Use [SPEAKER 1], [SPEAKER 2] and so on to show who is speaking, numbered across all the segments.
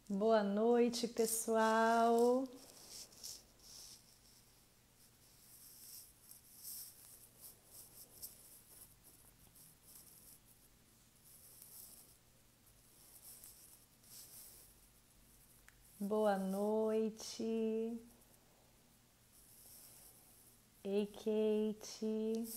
[SPEAKER 1] Boa noite, pessoal. Boa noite. Ei, Kate.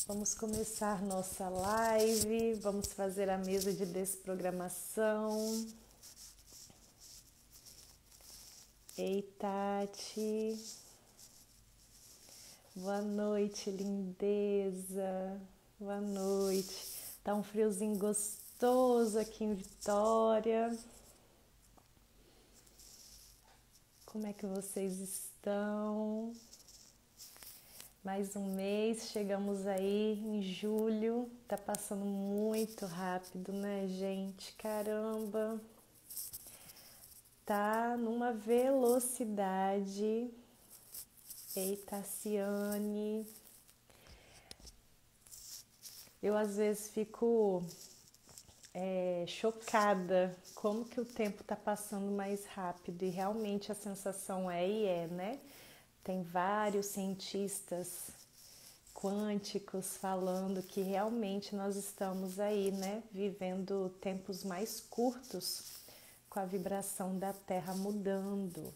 [SPEAKER 1] Vamos começar nossa live. Vamos fazer a mesa de desprogramação. Ei, Tati. Boa noite, lindeza. Boa noite. Tá um friozinho gostoso aqui em Vitória. Como é que vocês estão? Mais um mês, chegamos aí em julho. Tá passando muito rápido, né, gente? Caramba! Tá numa velocidade. Ei, Tassiane. Eu às vezes fico chocada como que o tempo tá passando mais rápido e realmente a sensação né? Tem vários cientistas quânticos falando que realmente nós estamos aí, né, vivendo tempos mais curtos com a vibração da Terra mudando.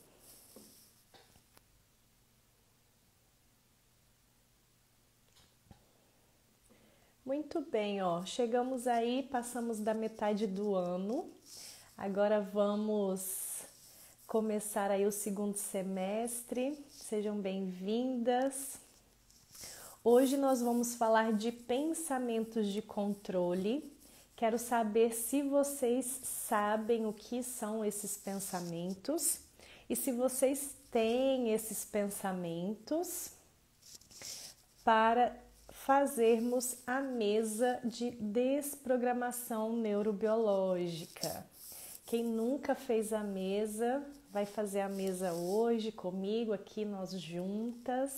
[SPEAKER 1] Muito bem, ó, chegamos aí, passamos da metade do ano, agora vamos começar aí o segundo semestre, sejam bem-vindas. Hoje nós vamos falar de pensamentos de controle. Quero saber se vocês sabem o que são esses pensamentos e se vocês têm esses pensamentos para fazermos a mesa de desprogramação neurobiológica. Quem nunca fez a mesa, vai fazer a mesa hoje comigo, aqui nós juntas.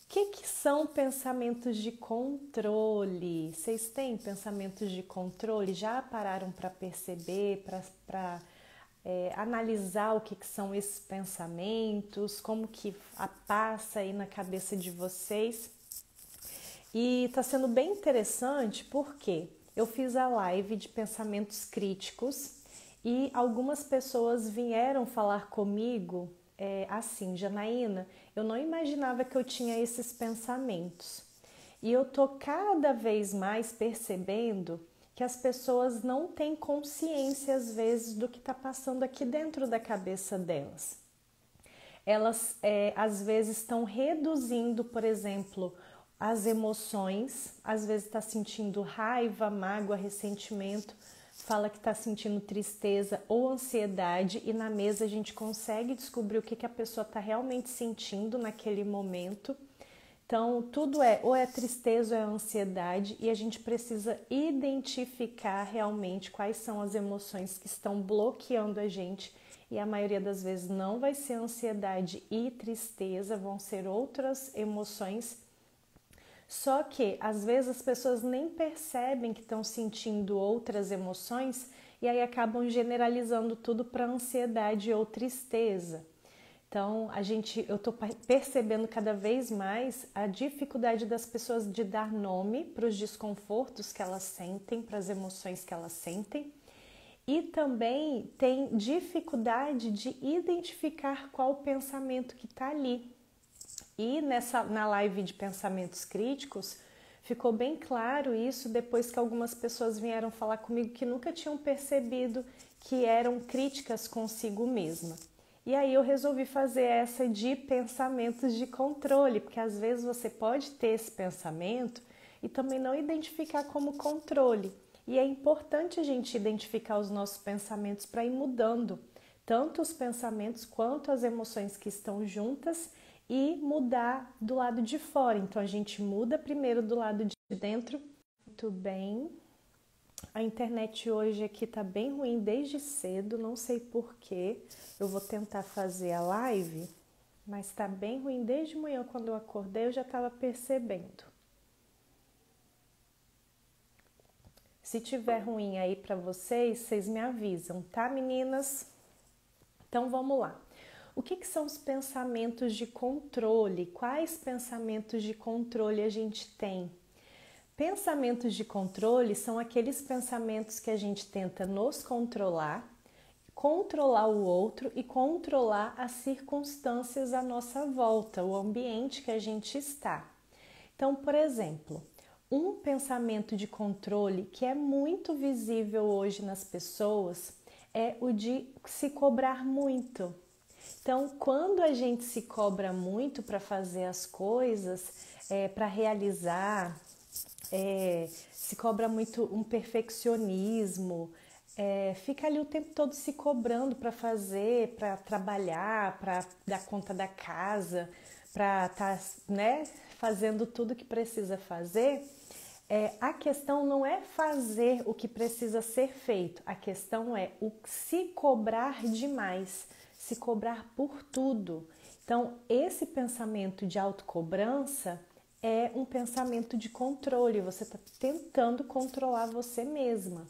[SPEAKER 1] O que são pensamentos de controle? Vocês têm pensamentos de controle? Já pararam para perceber, para analisar o que são esses pensamentos? Como que passa aí na cabeça de vocês? E está sendo bem interessante porque eu fiz a live de pensamentos críticos e algumas pessoas vieram falar comigo assim, Janaína, eu não imaginava que eu tinha esses pensamentos. E eu tô cada vez mais percebendo que as pessoas não têm consciência às vezes do que está passando aqui dentro da cabeça delas. Elas às vezes estão reduzindo, por exemplo, as emoções, às vezes está sentindo raiva, mágoa, ressentimento, fala que está sentindo tristeza ou ansiedade e na mesa a gente consegue descobrir o que a pessoa está realmente sentindo naquele momento. Então, tudo ou é tristeza ou é ansiedade e a gente precisa identificar realmente quais são as emoções que estão bloqueando a gente e a maioria das vezes não vai ser ansiedade e tristeza, vão ser outras emoções. Só que às vezes as pessoas nem percebem que estão sentindo outras emoções e aí acabam generalizando tudo para ansiedade ou tristeza. Então, eu estou percebendo cada vez mais a dificuldade das pessoas de dar nome para os desconfortos que elas sentem, para as emoções que elas sentem. E também tem dificuldade de identificar qual o pensamento que está ali. E na live de pensamentos críticos, ficou bem claro isso depois que algumas pessoas vieram falar comigo que nunca tinham percebido que eram críticas consigo mesma. E aí eu resolvi fazer essa de pensamentos de controle, porque às vezes você pode ter esse pensamento e também não identificar como controle. E é importante a gente identificar os nossos pensamentos para ir mudando, tanto os pensamentos quanto as emoções que estão juntas e mudar do lado de fora. Então a gente muda primeiro do lado de dentro. Muito bem. A internet hoje aqui tá bem ruim desde cedo, não sei porquê. Eu vou tentar fazer a live, mas tá bem ruim desde manhã. Quando eu acordei eu já estava percebendo. Se tiver ruim aí para vocês, vocês me avisam, tá, meninas? Então vamos lá. O que são os pensamentos de controle? Quais pensamentos de controle a gente tem? Pensamentos de controle são aqueles pensamentos que a gente tenta nos controlar, controlar o outro e controlar as circunstâncias à nossa volta, o ambiente que a gente está. Então, por exemplo, um pensamento de controle que é muito visível hoje nas pessoas é o de se cobrar muito. Então, quando a gente se cobra muito para fazer as coisas, para realizar, se cobra muito um perfeccionismo, fica ali o tempo todo se cobrando para fazer, para trabalhar, para dar conta da casa, para estar, né, fazendo tudo que precisa fazer. A questão não é fazer o que precisa ser feito, a questão é o se cobrar demais, se cobrar por tudo. Então, esse pensamento de autocobrança é um pensamento de controle, você está tentando controlar você mesma.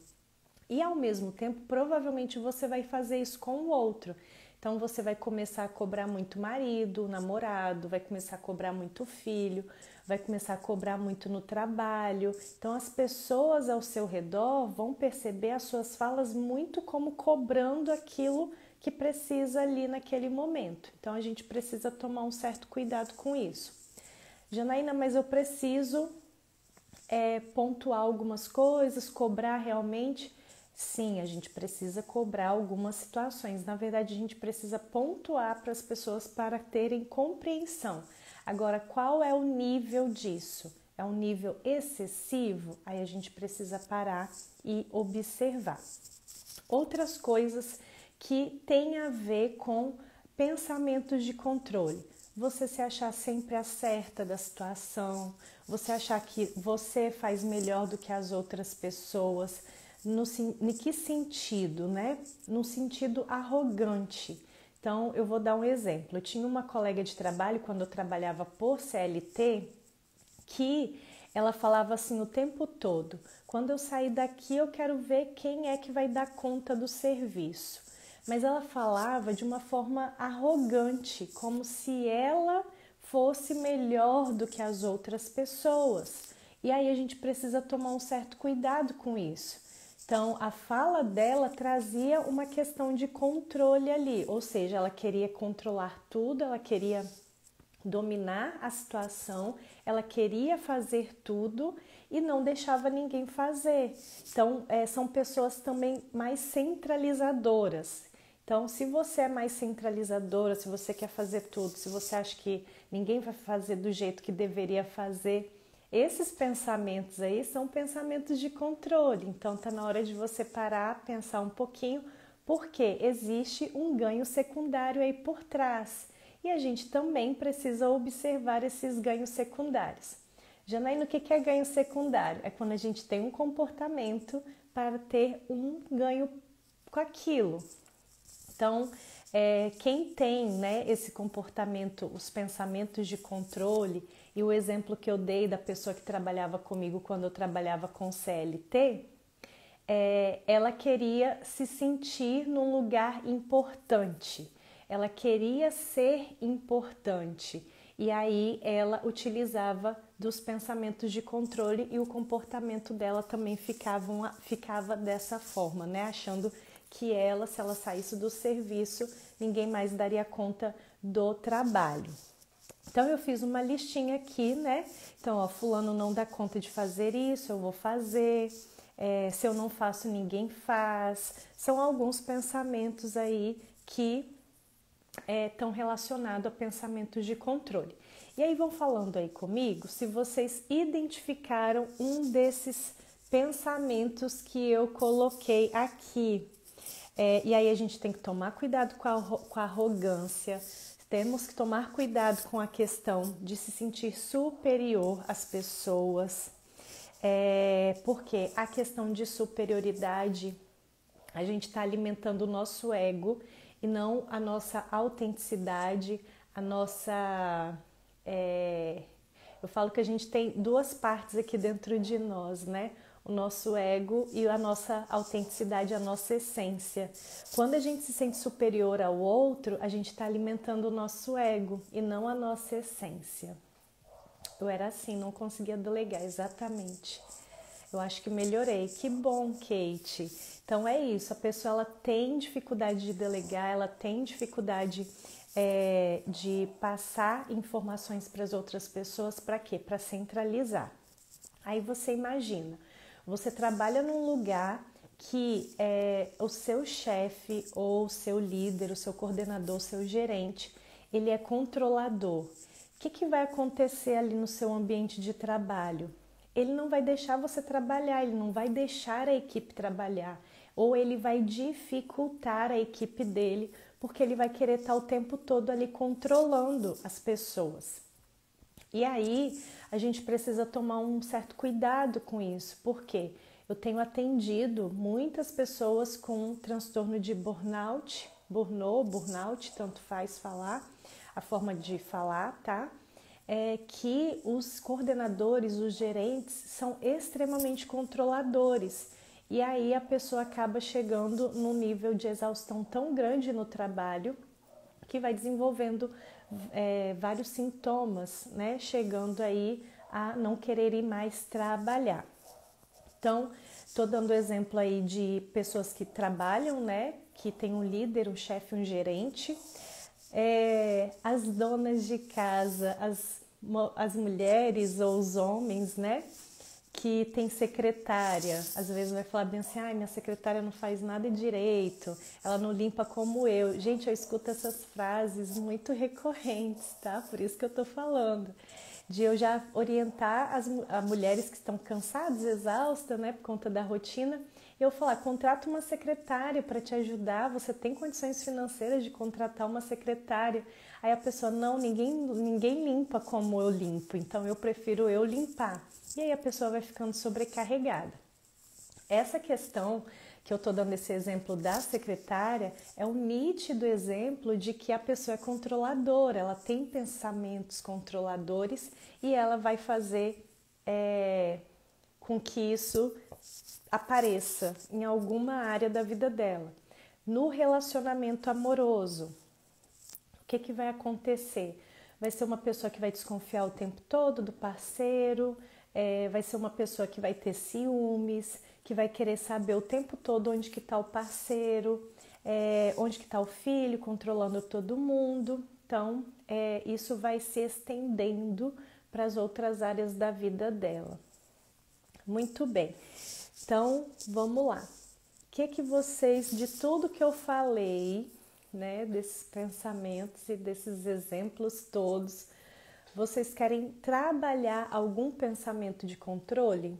[SPEAKER 1] E ao mesmo tempo, provavelmente você vai fazer isso com o outro. Então você vai começar a cobrar muito marido, namorado, vai começar a cobrar muito filho, vai começar a cobrar muito no trabalho. Então as pessoas ao seu redor vão perceber as suas falas muito como cobrando aquilo que precisa ali naquele momento. Então a gente precisa tomar um certo cuidado com isso. Janaína, mas eu preciso pontuar algumas coisas, cobrar realmente? Sim, a gente precisa cobrar algumas situações. Na verdade, a gente precisa pontuar para as pessoas para terem compreensão. Agora, qual é o nível disso? É um nível excessivo? Aí a gente precisa parar e observar. Outras coisas que têm a ver com pensamentos de controle. Você se achar sempre a certa da situação, você achar que você faz melhor do que as outras pessoas. Em que sentido, né? No sentido arrogante. Então, eu vou dar um exemplo. Eu tinha uma colega de trabalho, quando eu trabalhava por CLT, que ela falava assim o tempo todo: quando eu sair daqui, eu quero ver quem é que vai dar conta do serviço. Mas ela falava de uma forma arrogante, como se ela fosse melhor do que as outras pessoas. E aí a gente precisa tomar um certo cuidado com isso. Então, a fala dela trazia uma questão de controle ali, ou seja, ela queria controlar tudo, ela queria dominar a situação, ela queria fazer tudo e não deixava ninguém fazer. Então, são pessoas também mais centralizadoras. Então, se você é mais centralizadora, se você quer fazer tudo, se você acha que ninguém vai fazer do jeito que deveria fazer, esses pensamentos aí são pensamentos de controle. Então, tá na hora de você parar, pensar um pouquinho, porque existe um ganho secundário aí por trás. E a gente também precisa observar esses ganhos secundários. Janaína, o que é ganho secundário? É quando a gente tem um comportamento para ter um ganho com aquilo. Então, quem tem, né, esse comportamento, os pensamentos de controle, e o exemplo que eu dei da pessoa que trabalhava comigo quando eu trabalhava com CLT, ela queria se sentir num lugar importante, ela queria ser importante, e aí ela utilizava dos pensamentos de controle e o comportamento dela também ficava dessa forma, né, achando que ela, se ela saísse do serviço, ninguém mais daria conta do trabalho. Então, eu fiz uma listinha aqui, né? Então, ó, fulano não dá conta de fazer isso, eu vou fazer. Se eu não faço, ninguém faz. São alguns pensamentos aí que estão relacionados a pensamentos de controle. E aí, vão falando aí comigo se vocês identificaram um desses pensamentos que eu coloquei aqui. E aí a gente tem que tomar cuidado com a arrogância, temos que tomar cuidado com a questão de se sentir superior às pessoas, porque a questão de superioridade, a gente está alimentando o nosso ego e não a nossa autenticidade, a nossa... eu falo que a gente tem duas partes aqui dentro de nós, né? o nosso ego e a nossa autenticidade, a nossa essência. Quando a gente se sente superior ao outro, a gente está alimentando o nosso ego e não a nossa essência. Eu era assim, não conseguia delegar, exatamente. Eu acho que melhorei. Que bom, Kate. Então é isso, a pessoa ela tem dificuldade de delegar, ela tem dificuldade de passar informações para as outras pessoas. Para quê? Para centralizar. Aí você imagina, você trabalha num lugar que o seu chefe ou o seu líder, o seu coordenador, o seu gerente, ele é controlador. O que vai acontecer ali no seu ambiente de trabalho? Ele não vai deixar você trabalhar, ele não vai deixar a equipe trabalhar, ou ele vai dificultar a equipe dele, porque ele vai querer estar o tempo todo ali controlando as pessoas. E aí a gente precisa tomar um certo cuidado com isso, porque eu tenho atendido muitas pessoas com transtorno de burnout, burnout, tanto faz falar, a forma de falar, tá? Que os coordenadores, os gerentes são extremamente controladores e aí a pessoa acaba chegando num nível de exaustão tão grande no trabalho que vai desenvolvendo vários sintomas, né? Chegando aí a não querer ir mais trabalhar. Então, estou dando exemplo aí de pessoas que trabalham, né? Que tem um líder, um chefe, um gerente. As donas de casa, as mulheres ou os homens, né, que tem secretária, às vezes vai falar bem assim, minha secretária não faz nada direito, ela não limpa como eu. Gente, eu escuto essas frases muito recorrentes, tá? Por isso que eu tô falando. De eu já orientar as mulheres que estão cansadas, exaustas, né, por conta da rotina, eu falar, contrata uma secretária para te ajudar, você tem condições financeiras de contratar uma secretária. Aí a pessoa, não, ninguém limpa como eu limpo, então eu prefiro eu limpar. E aí a pessoa vai ficando sobrecarregada. Essa questão que eu estou dando esse exemplo da secretária é um nítido exemplo de que a pessoa é controladora, ela tem pensamentos controladores e ela vai fazer com que isso apareça em alguma área da vida dela. No relacionamento amoroso, o que vai acontecer? Vai ser uma pessoa que vai desconfiar o tempo todo do parceiro, vai ser uma pessoa que vai ter ciúmes, que vai querer saber o tempo todo onde que está o parceiro, onde que está o filho, controlando todo mundo. Então, isso vai se estendendo para as outras áreas da vida dela. Muito bem. Então, vamos lá. O que vocês, de tudo que eu falei, né, desses pensamentos e desses exemplos todos, vocês querem trabalhar algum pensamento de controle?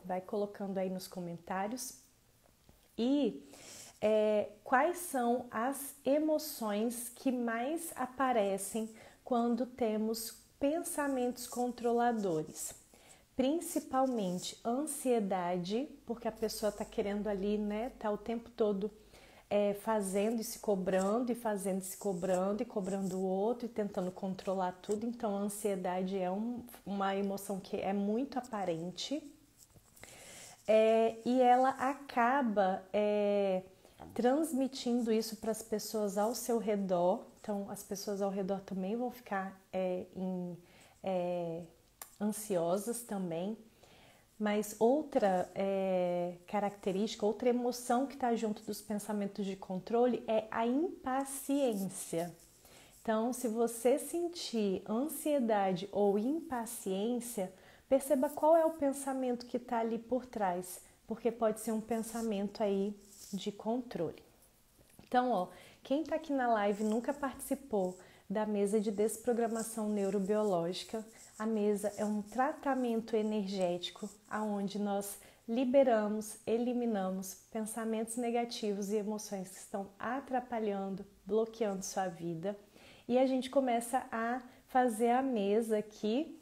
[SPEAKER 1] Vai colocando aí nos comentários. E quais são as emoções que mais aparecem quando temos pensamentos controladores? Principalmente ansiedade, porque a pessoa está querendo ali, né, tá o tempo todo fazendo e se cobrando, e fazendo e se cobrando, e cobrando o outro, e tentando controlar tudo. Então, a ansiedade é uma emoção que é muito aparente. E ela acaba transmitindo isso para as pessoas ao seu redor. Então, as pessoas ao redor também vão ficar ansiosas também. Mas outra característica, outra emoção que está junto dos pensamentos de controle é a impaciência. Então, se você sentir ansiedade ou impaciência, perceba qual é o pensamento que está ali por trás, porque pode ser um pensamento aí de controle. Então, quem está aqui na live nunca participou da mesa de desprogramação neurobiológica. A mesa é um tratamento energético onde nós liberamos, eliminamos pensamentos negativos e emoções que estão atrapalhando, bloqueando sua vida. E a gente começa a fazer a mesa aqui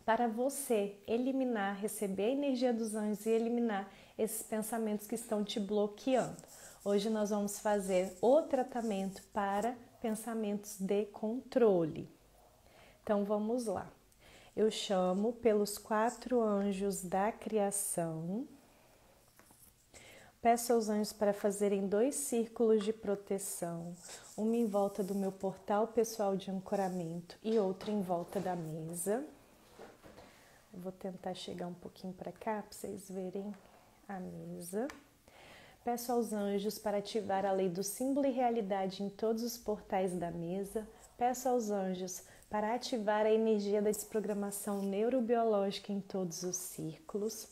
[SPEAKER 1] para você eliminar, receber a energia dos anjos e eliminar esses pensamentos que estão te bloqueando. Hoje nós vamos fazer o tratamento para pensamentos de controle. Então vamos lá. Eu chamo pelos 4 anjos da criação. Peço aos anjos para fazerem 2 círculos de proteção, um em volta do meu portal pessoal de ancoramento e outro em volta da mesa. Eu vou tentar chegar um pouquinho para cá para vocês verem a mesa. Peço aos anjos para ativar a lei do símbolo e realidade em todos os portais da mesa. Peço aos anjos para ativar a energia da desprogramação neurobiológica em todos os círculos.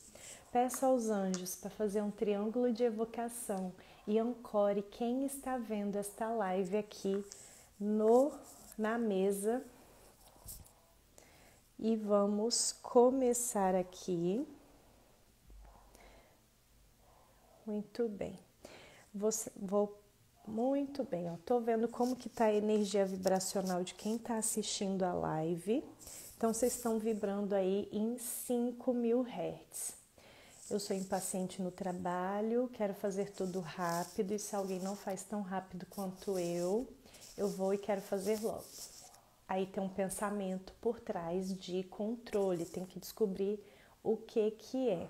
[SPEAKER 1] Peço aos anjos para fazer um triângulo de evocação e ancore quem está vendo esta live aqui na mesa. E vamos começar aqui. Muito bem. Muito bem, ó. Tô vendo como que tá a energia vibracional de quem tá assistindo a live. Então, vocês estão vibrando aí em 5.000 Hz. Eu sou impaciente no trabalho, quero fazer tudo rápido e se alguém não faz tão rápido quanto eu vou e quero fazer logo. Aí tem um pensamento por trás de controle, tem que descobrir o que é.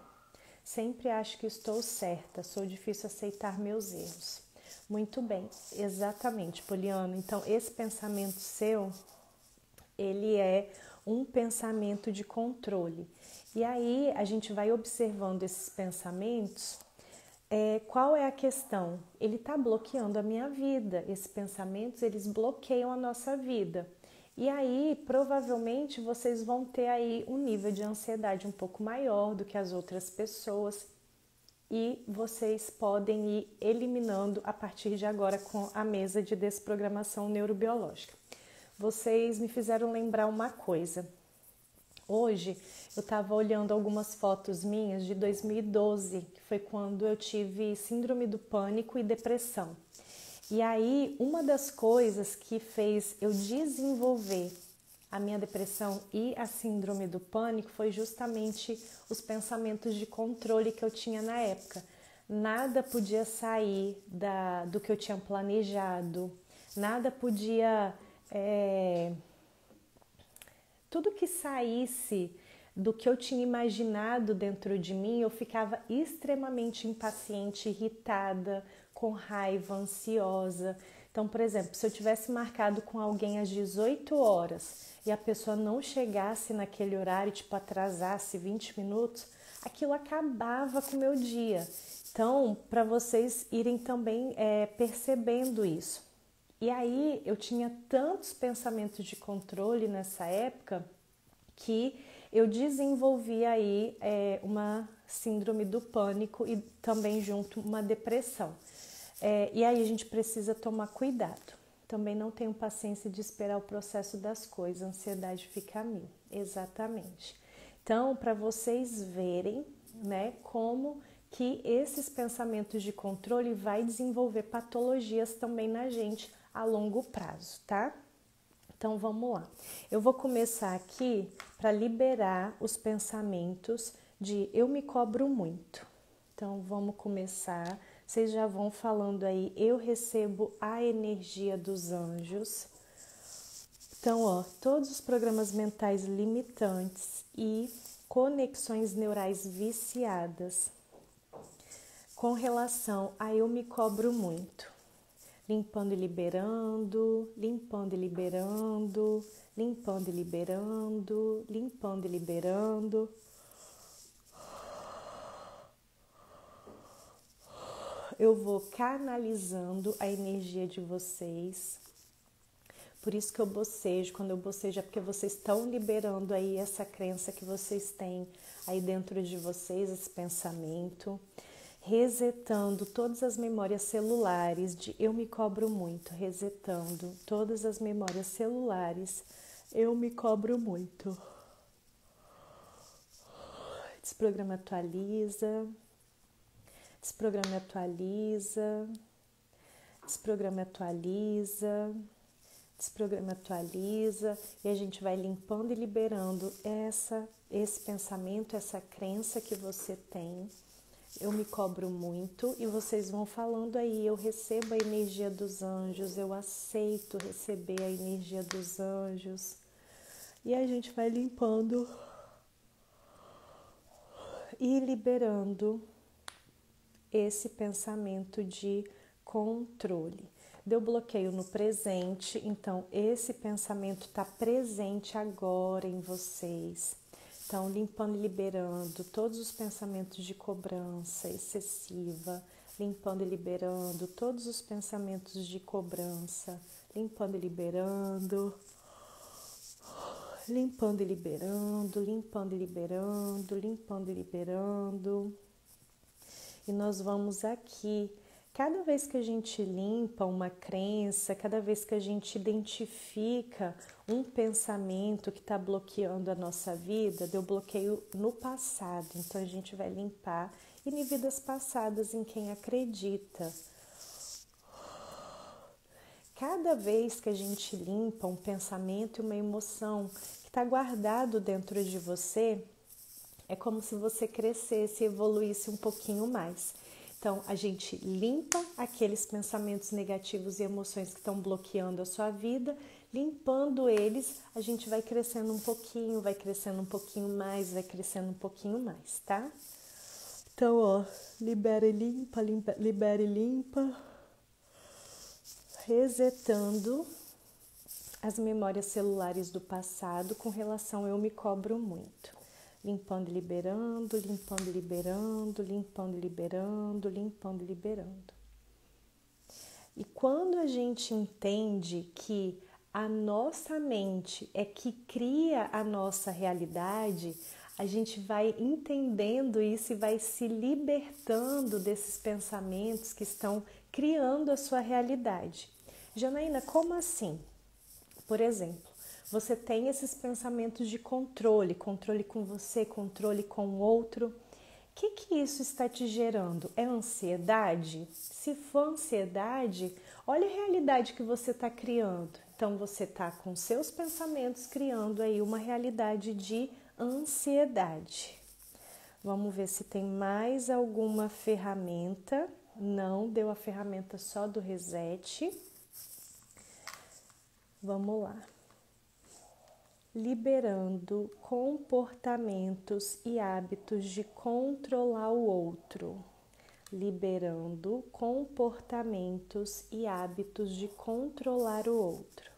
[SPEAKER 1] Sempre acho que estou certa, sou difícil aceitar meus erros. Muito bem, exatamente, Poliana. Então, esse pensamento seu, ele é um pensamento de controle. E aí, a gente vai observando esses pensamentos. Qual é a questão? Ele está bloqueando a minha vida. Esses pensamentos, eles bloqueiam a nossa vida. E aí, provavelmente, vocês vão ter aí um nível de ansiedade um pouco maior do que as outras pessoas. E vocês podem ir eliminando a partir de agora com a mesa de desprogramação neurobiológica. Vocês me fizeram lembrar uma coisa. Hoje eu estava olhando algumas fotos minhas de 2012, que foi quando eu tive síndrome do pânico e depressão. E aí, uma das coisas que fez eu desenvolver a minha depressão e a síndrome do pânico foi justamente os pensamentos de controle que eu tinha na época. Nada podia sair do que eu tinha planejado, nada podia... Tudo que saísse do que eu tinha imaginado dentro de mim, eu ficava extremamente impaciente, irritada, com raiva, ansiosa. Então, por exemplo, se eu tivesse marcado com alguém às 18 horas e a pessoa não chegasse naquele horário, tipo atrasasse 20 minutos, aquilo acabava com o meu dia. Então, para vocês irem também percebendo isso. E aí eu tinha tantos pensamentos de controle nessa época que eu desenvolvi aí uma síndrome do pânico e também junto uma depressão. E aí a gente precisa tomar cuidado. Também não tenho paciência de esperar o processo das coisas, a ansiedade fica a mil. Exatamente. Então, para vocês verem, né, como que esses pensamentos de controle vai desenvolver patologias também na gente a longo prazo, tá? Então, vamos lá. Eu vou começar aqui para liberar os pensamentos de eu me cobro muito. Então, vamos começar. Vocês já vão falando aí, eu recebo a energia dos anjos. Então, ó, todos os programas mentais limitantes e conexões neurais viciadas com relação a eu me cobro muito. Limpando e liberando, limpando e liberando, limpando e liberando, limpando e liberando. Eu vou canalizando a energia de vocês. Por isso que eu bocejo. Quando eu bocejo é porque vocês estão liberando aí essa crença que vocês têm aí dentro de vocês, esse pensamento. Resetando todas as memórias celulares de eu me cobro muito, resetando todas as memórias celulares, eu me cobro muito. Desprograma, atualiza, desprograma, atualiza, desprograma, atualiza, desprograma, atualiza, e a gente vai limpando e liberando esse pensamento, essa crença que você tem. Eu me cobro muito e vocês vão falando aí, eu recebo a energia dos anjos, eu aceito receber a energia dos anjos, E a gente vai limpando e liberando esse pensamento de controle. Deu bloqueio no presente, então esse pensamento está presente agora em vocês. Então, limpando e liberando todos os pensamentos de cobrança excessiva, limpando e liberando todos os pensamentos de cobrança, limpando e liberando, limpando e liberando, limpando e liberando, limpando e liberando. E nós vamos aqui, cada vez que a gente limpa uma crença, cada vez que a gente identifica um pensamento que está bloqueando a nossa vida, deu bloqueio no passado. Então a gente vai limpar em vidas passadas em quem acredita. Cada vez que a gente limpa um pensamento e uma emoção que está guardado dentro de você, é como se você crescesse e evoluísse um pouquinho mais. Então, a gente limpa aqueles pensamentos negativos e emoções que estão bloqueando a sua vida. Limpando eles, a gente vai crescendo um pouquinho, vai crescendo um pouquinho mais, vai crescendo um pouquinho mais, tá? Então, ó, libera e limpa, libera e limpa. Resetando as memórias celulares do passado com relação eu me cobro muito. Limpando e liberando, limpando e liberando, limpando e liberando, limpando e liberando. E quando a gente entende que a nossa mente é que cria a nossa realidade, a gente vai entendendo isso e vai se libertando desses pensamentos que estão criando a sua realidade. Janaína, como assim? Por exemplo, você tem esses pensamentos de controle, controle com você, controle com o outro. O que isso está te gerando? É ansiedade? Se for ansiedade, olha a realidade que você está criando. Então, você está com seus pensamentos criando aí uma realidade de ansiedade. Vamos ver se tem mais alguma ferramenta. Não, deu a ferramenta só do reset. Vamos lá. Liberando comportamentos e hábitos de controlar o outro. Liberando comportamentos e hábitos de controlar o outro.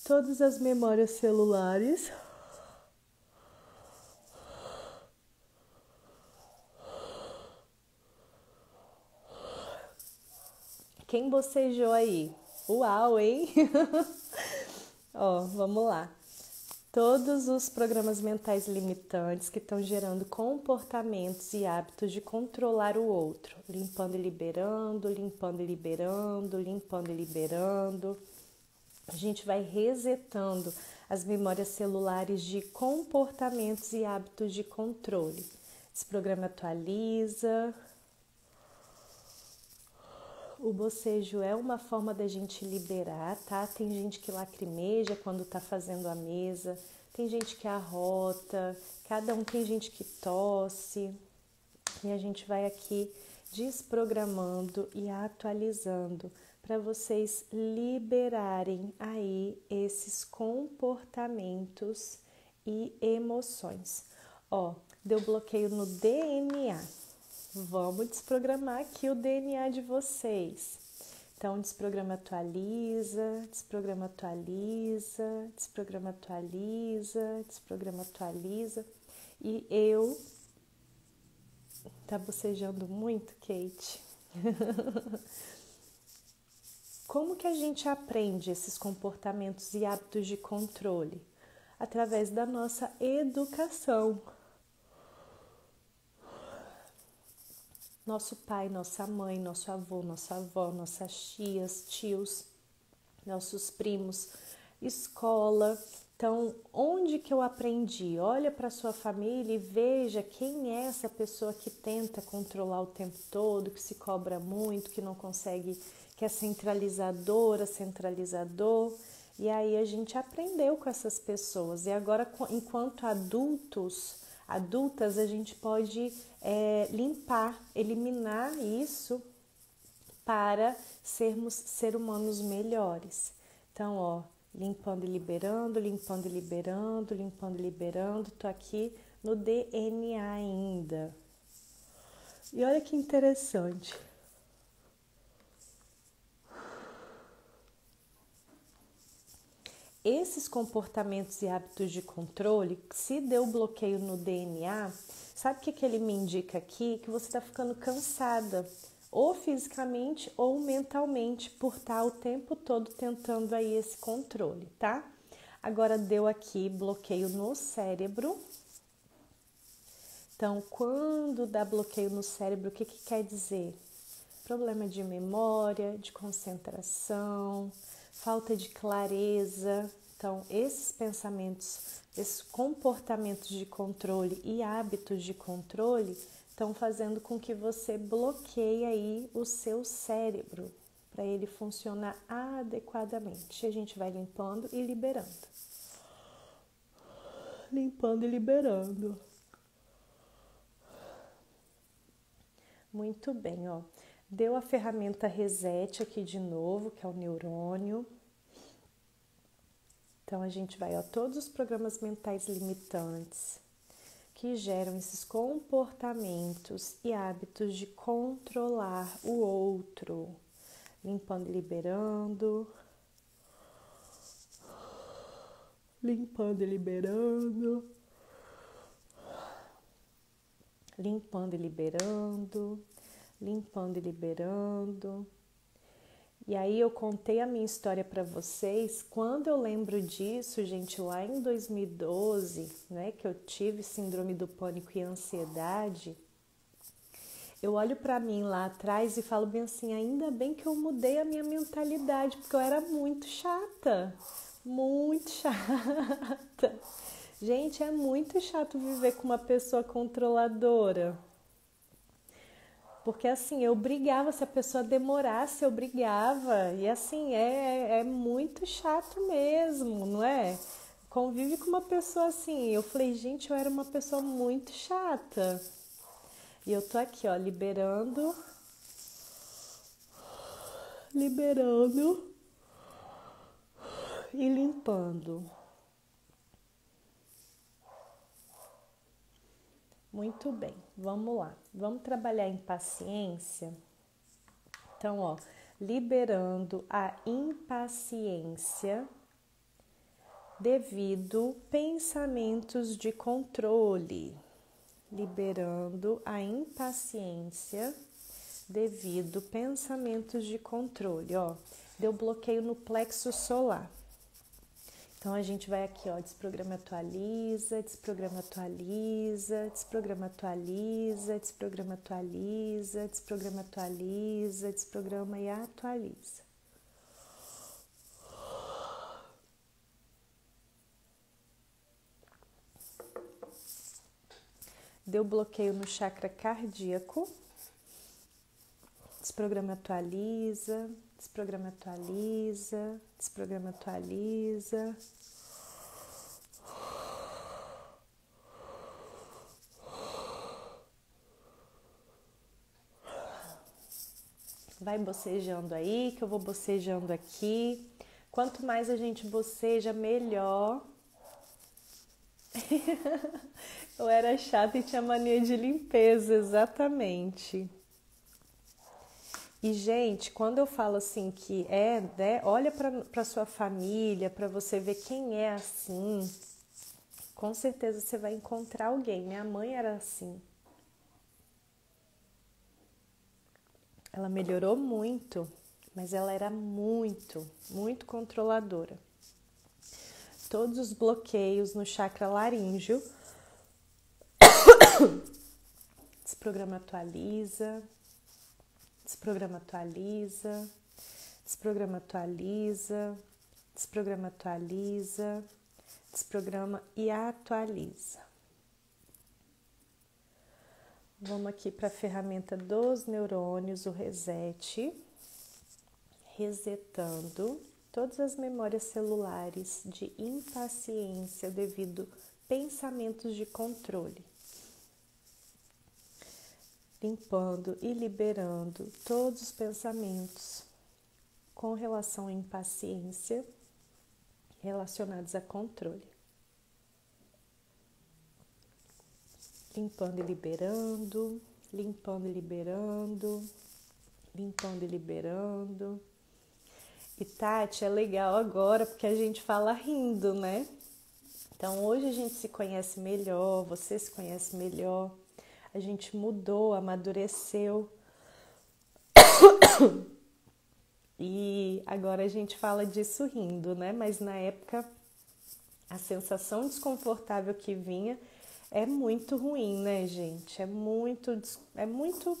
[SPEAKER 1] Todas as memórias celulares. Quem bocejou aí? Uau, hein? Ó, vamos lá. Todos os programas mentais limitantes que estão gerando comportamentos e hábitos de controlar o outro. Limpando e liberando, limpando e liberando, limpando e liberando. A gente vai resetando as memórias celulares de comportamentos e hábitos de controle. Esse programa atualiza. O bocejo é uma forma da gente liberar, tá? Tem gente que lacrimeja quando tá fazendo a mesa, tem gente que arrota, cada um tem gente que tosse. E a gente vai aqui desprogramando e atualizando para vocês liberarem aí esses comportamentos e emoções. Ó, deu bloqueio no DNA. Vamos desprogramar aqui o DNA de vocês. Então, desprograma atualiza, desprograma atualiza, desprograma atualiza, desprograma atualiza. E eu... Tá bocejando muito, Kate? Como que a gente aprende esses comportamentos e hábitos de controle? Através da nossa educação. Nosso pai, nossa mãe, nosso avô, nossa avó, nossas tias, tios, nossos primos, escola. Então, onde que eu aprendi? Olha para sua família e veja quem é essa pessoa que tenta controlar o tempo todo, que se cobra muito, que não consegue, que é centralizadora, centralizador. E aí a gente aprendeu com essas pessoas. E agora, enquanto adultas, a gente pode limpar, eliminar isso para sermos seres humanos melhores. Então, ó, Limpando e liberando, limpando e liberando, limpando e liberando. Tô aqui no DNA ainda. E olha que interessante. Esses comportamentos e hábitos de controle, se deu bloqueio no DNA, sabe o que ele me indica aqui? Que você está ficando cansada, ou fisicamente ou mentalmente, por estar o tempo todo tentando aí esse controle, tá? Agora deu aqui bloqueio no cérebro. Então, quando dá bloqueio no cérebro, o que quer dizer? Problema de memória, de concentração, falta de clareza. Então, esses pensamentos, esses comportamentos de controle e hábitos de controle estão fazendo com que você bloqueie aí o seu cérebro para ele funcionar adequadamente. A gente vai limpando e liberando. Limpando e liberando. Muito bem, ó. Deu a ferramenta reset aqui de novo, que é o neurônio. Então, a gente vai, ó, todos os programas mentais limitantes que geram esses comportamentos e hábitos de controlar o outro. Limpando e liberando. Limpando e liberando. Limpando e liberando. Limpando e liberando. E aí eu contei a minha história para vocês. Quando eu lembro disso, gente, lá em 2012, né, que eu tive síndrome do pânico e ansiedade, eu olho para mim lá atrás e falo bem assim, ainda bem que eu mudei a minha mentalidade, porque eu era muito chata, muito chata. Gente, é muito chato viver com uma pessoa controladora. Porque assim, eu brigava, se a pessoa demorasse, eu brigava. E assim, é muito chato mesmo, não é? Convive com uma pessoa assim. Eu falei, gente, eu era uma pessoa muito chata. E eu tô aqui, ó, liberando. Liberando. E limpando. Muito bem, vamos lá. Vamos trabalhar em paciência. Então, ó, liberando a impaciência devido pensamentos de controle. Liberando a impaciência devido pensamentos de controle, ó. Deu bloqueio no plexo solar. Então, a gente vai aqui, ó, desprograma, atualiza, desprograma, atualiza, desprograma, atualiza, desprograma, atualiza, desprograma, atualiza, desprograma e atualiza. Deu bloqueio no chakra cardíaco. Desprograma, atualiza, desprograma, atualiza, desprograma, atualiza. Vai bocejando aí, que eu vou bocejando aqui. Quanto mais a gente boceja, melhor. Eu era chata e tinha mania de limpeza, exatamente. E, gente, quando eu falo assim que né, olha para sua família, para você ver quem é assim, com certeza você vai encontrar alguém. Minha mãe era assim. Ela melhorou muito, mas ela era muito, muito controladora. Todos os bloqueios no chakra laríngeo. Desprograma, atualiza. Desprograma, atualiza. Desprograma, atualiza. Desprograma, atualiza. Desprograma e atualiza. Vamos aqui para a ferramenta dos neurônios, o reset. Resetando todas as memórias celulares de impaciência devido a pensamentos de controle. Limpando e liberando todos os pensamentos com relação à impaciência relacionados a controle. Limpando e liberando, limpando e liberando, limpando e liberando. E Tati, é legal agora porque a gente fala rindo, né? Então hoje a gente se conhece melhor, você se conhece melhor, a gente mudou, amadureceu. E agora a gente fala disso rindo, né? Mas na época a sensação desconfortável que vinha é muito ruim, né, gente? É muito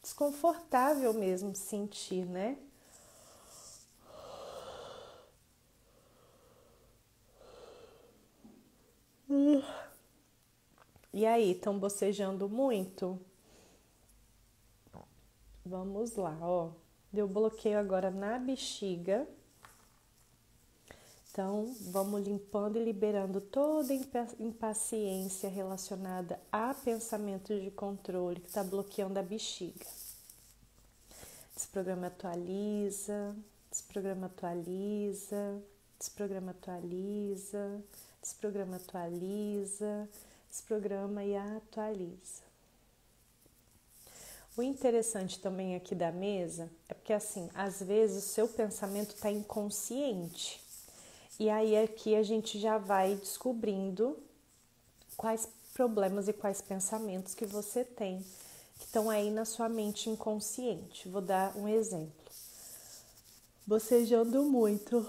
[SPEAKER 1] desconfortável mesmo sentir, né? E aí, estão bocejando muito? Vamos lá, ó. Deu bloqueio agora na bexiga. Então, vamos limpando e liberando toda impaciência relacionada a pensamentos de controle que está bloqueando a bexiga. Desprograma, atualiza, desprograma, atualiza, desprograma, atualiza, desprograma, atualiza, desprograma e atualiza. O interessante também aqui da mesa é porque, assim, às vezes o seu pensamento está inconsciente. E aí aqui a gente já vai descobrindo quais problemas e quais pensamentos que você tem, que estão aí na sua mente inconsciente. Vou dar um exemplo. Bocejando muito.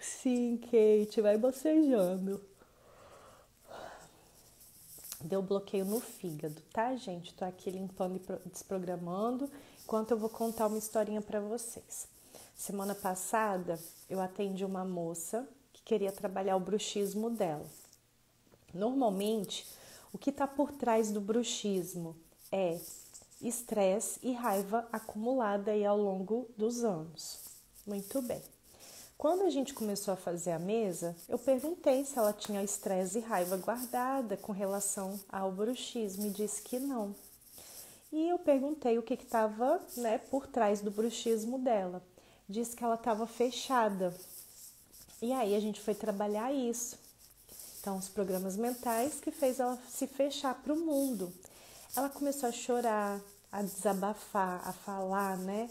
[SPEAKER 1] Sim, Kate, vai bocejando. Deu bloqueio no fígado, tá, gente? Tô aqui limpando e desprogramando, enquanto eu vou contar uma historinha para vocês. Semana passada, eu atendi uma moça que queria trabalhar o bruxismo dela. Normalmente, o que está por trás do bruxismo é estresse e raiva acumulada aí ao longo dos anos. Muito bem. Quando a gente começou a fazer a mesa, eu perguntei se ela tinha estresse e raiva guardada com relação ao bruxismo e disse que não. E eu perguntei o que estava, né, por trás do bruxismo dela. Disse que ela estava fechada. E aí a gente foi trabalhar isso. Então, os programas mentais que fez ela se fechar para o mundo. Ela começou a chorar, a desabafar, a falar, né?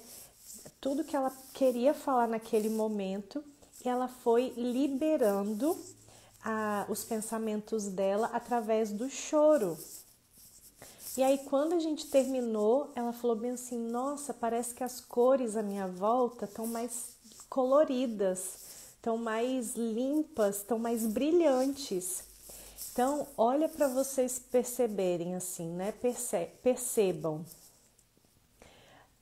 [SPEAKER 1] Tudo que ela queria falar naquele momento, e ela foi liberando os pensamentos dela através do choro. E aí, quando a gente terminou, ela falou bem assim: nossa, parece que as cores à minha volta estão mais coloridas, estão mais limpas, estão mais brilhantes. Então, olha para vocês perceberem assim, né? Percebam.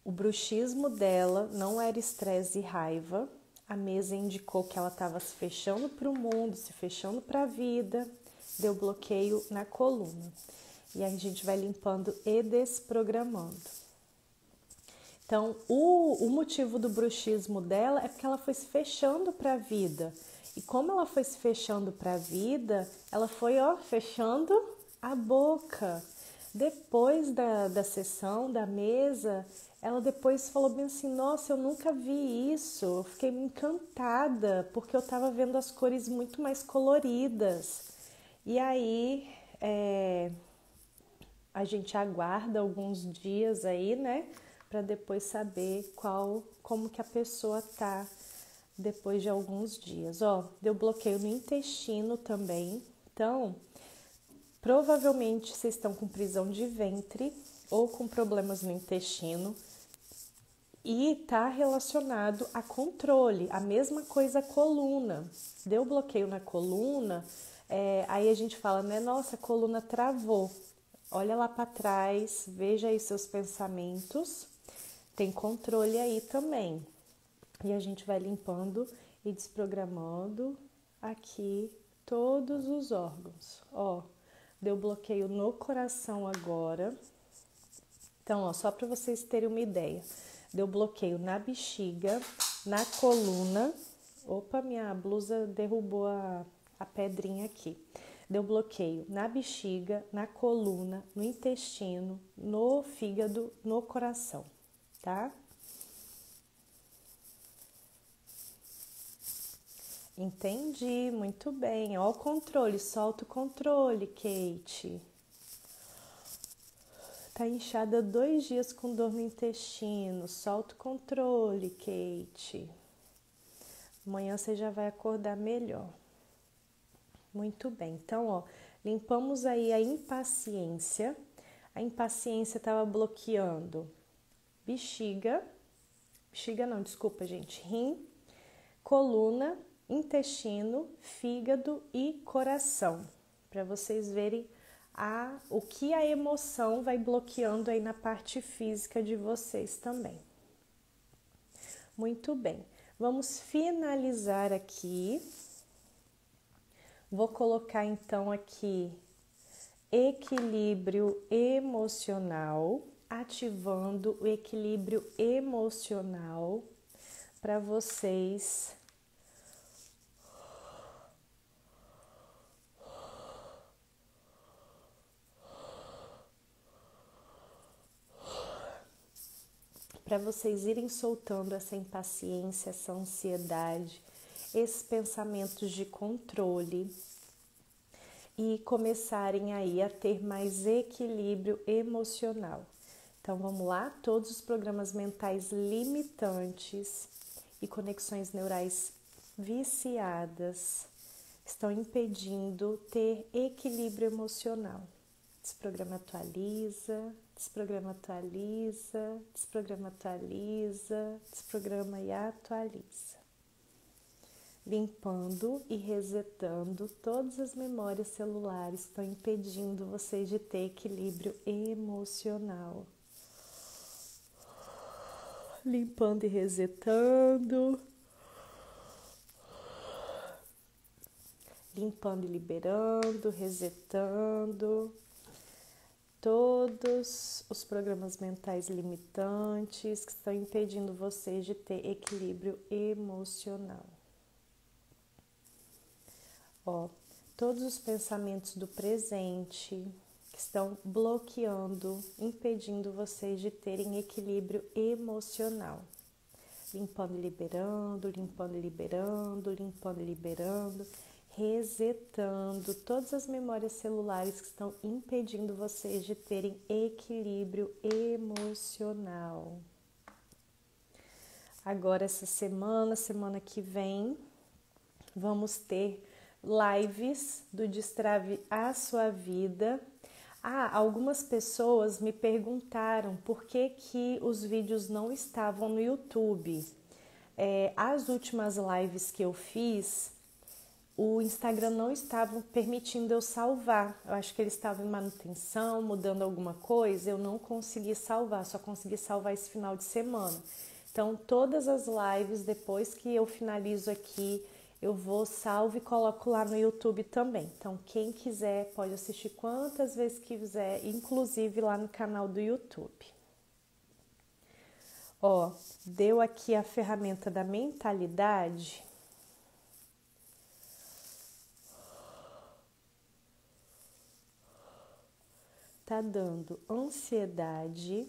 [SPEAKER 1] O bruxismo dela não era estresse e raiva. A mesa indicou que ela estava se fechando para o mundo, se fechando para a vida. Deu bloqueio na coluna. E aí a gente vai limpando e desprogramando. Então, o motivo do bruxismo dela é porque ela foi se fechando para a vida. E como ela foi se fechando para a vida, ela foi, fechando a boca. Depois da sessão, da mesa, ela depois falou bem assim: nossa, eu nunca vi isso, eu fiquei encantada, porque eu estava vendo as cores muito mais coloridas. E aí, a gente aguarda alguns dias aí, né, para depois saber como que a pessoa tá depois de alguns dias. Deu bloqueio no intestino também, então provavelmente vocês estão com prisão de ventre ou com problemas no intestino e está relacionado a controle. A mesma coisa a coluna. Deu bloqueio na coluna, aí a gente fala, né? Nossa, a coluna travou. Olha lá para trás, veja aí seus pensamentos. Tem controle aí também. E a gente vai limpando e desprogramando aqui todos os órgãos. Deu bloqueio no coração agora. Então, só para vocês terem uma ideia. Deu bloqueio na bexiga, na coluna. Opa, minha blusa derrubou a pedrinha aqui. Deu bloqueio na bexiga, na coluna, no intestino, no fígado, no coração, tá? Entendi, muito bem. Ó o controle, solta o controle, Kate. Tá inchada 2 dias com dor no intestino. Solta o controle, Kate. Amanhã você já vai acordar melhor. Muito bem. Então, ó, limpamos aí a impaciência. A impaciência estava bloqueando bexiga não, desculpa, gente, rim, coluna, intestino, fígado e coração, para vocês verem o que a emoção vai bloqueando aí na parte física de vocês também. Muito bem, vamos finalizar aqui. Vou colocar então aqui equilíbrio emocional, ativando o equilíbrio emocional para vocês irem soltando essa impaciência, essa ansiedade, esses pensamentos de controle e começarem aí a ter mais equilíbrio emocional. Então vamos lá, todos os programas mentais limitantes e conexões neurais viciadas estão impedindo ter equilíbrio emocional. Desprograma, atualiza, desprograma, atualiza, desprograma, atualiza, desprograma e atualiza. Limpando e resetando todas as memórias celulares que estão impedindo vocês de ter equilíbrio emocional. Limpando e resetando. Limpando e liberando, resetando todos os programas mentais limitantes que estão impedindo vocês de ter equilíbrio emocional. Ó, todos os pensamentos do presente que estão bloqueando, impedindo vocês de terem equilíbrio emocional. Limpando e liberando, limpando e liberando, limpando e liberando, resetando todas as memórias celulares que estão impedindo vocês de terem equilíbrio emocional. Agora, essa semana que vem, vamos ter lives do Destrave a Sua Vida. Algumas pessoas me perguntaram por que os vídeos não estavam no YouTube. As últimas lives que eu fiz, o Instagram não estava permitindo eu salvar. Eu acho que ele estava em manutenção, mudando alguma coisa, eu não consegui salvar, só consegui salvar esse final de semana. Então, todas as lives, depois que eu finalizo aqui, eu vou salvo e coloco lá no YouTube também. Então, quem quiser pode assistir quantas vezes quiser, inclusive lá no canal do YouTube. Ó, deu aqui a ferramenta da mentalidade. Tá dando ansiedade,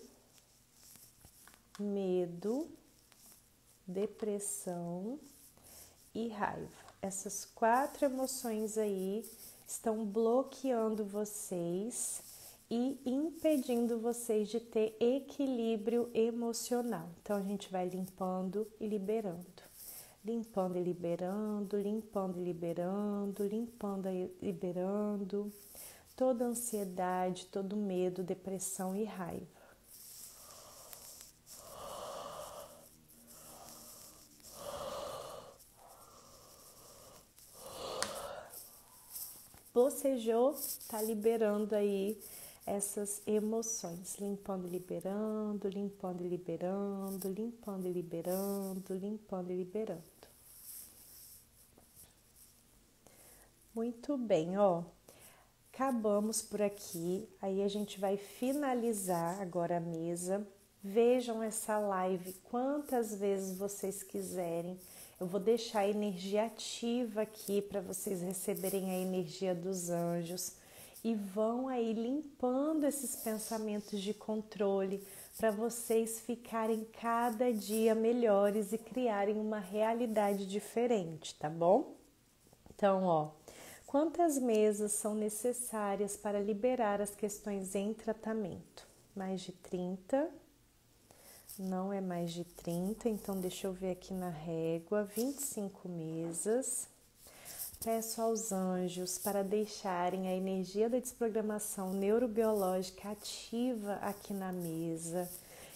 [SPEAKER 1] medo, depressão e raiva. Essas 4 emoções aí estão bloqueando vocês e impedindo vocês de ter equilíbrio emocional. Então, a gente vai limpando e liberando. Limpando e liberando, limpando e liberando, limpando e liberando. Toda ansiedade, todo medo, depressão e raiva. Bocejou, tá liberando aí essas emoções, limpando e liberando, limpando e liberando, limpando e liberando, limpando e liberando. Muito bem, ó. Acabamos por aqui, aí a gente vai finalizar agora a mesa. Vejam essa live quantas vezes vocês quiserem. Eu vou deixar a energia ativa aqui para vocês receberem a energia dos anjos e vão aí limpando esses pensamentos de controle, para vocês ficarem cada dia melhores e criarem uma realidade diferente, tá bom? Então, ó, quantas mesas são necessárias para liberar as questões em tratamento? Mais de 30? Não é mais de 30, então deixa eu ver aqui na régua, 25 mesas. Peço aos anjos para deixarem a energia da desprogramação neurobiológica ativa aqui na mesa.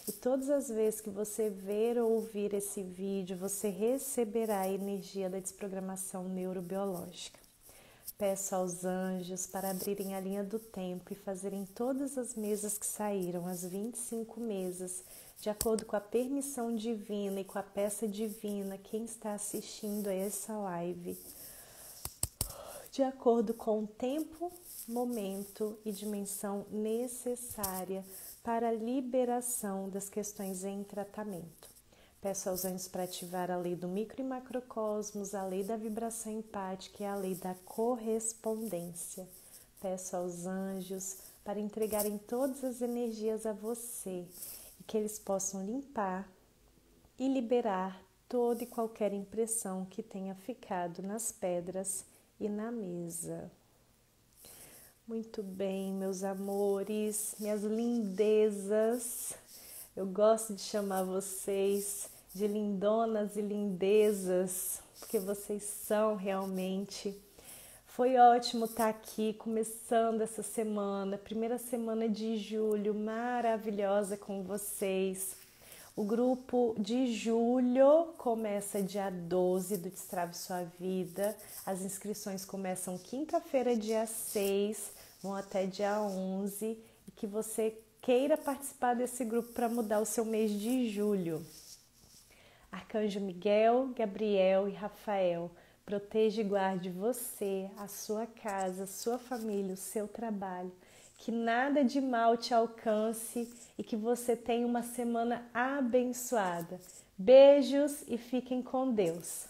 [SPEAKER 1] E todas as vezes que você ver ou ouvir esse vídeo, você receberá a energia da desprogramação neurobiológica. Peço aos anjos para abrirem a linha do tempo e fazerem todas as mesas que saíram, as 25 mesas, de acordo com a permissão divina e com a peça divina, quem está assistindo a essa live, de acordo com o tempo, momento e dimensão necessária para a liberação das questões em tratamento. Peço aos anjos para ativar a lei do micro e macrocosmos, a lei da vibração empática e a lei da correspondência. Peço aos anjos para entregarem todas as energias a você e que eles possam limpar e liberar toda e qualquer impressão que tenha ficado nas pedras e na mesa. Muito bem, meus amores, minhas lindezas. Eu gosto de chamar vocês de lindonas e lindezas, porque vocês são realmente. Foi ótimo estar aqui começando essa semana, primeira semana de julho, maravilhosa com vocês. O grupo de julho começa dia 12 do Destrave Sua Vida. As inscrições começam quinta-feira, dia 6, vão até dia 11. E que você queira participar desse grupo para mudar o seu mês de julho. Arcanjo Miguel, Gabriel e Rafael, proteja e guarde você, a sua casa, a sua família, o seu trabalho. Que nada de mal te alcance e que você tenha uma semana abençoada. Beijos e fiquem com Deus.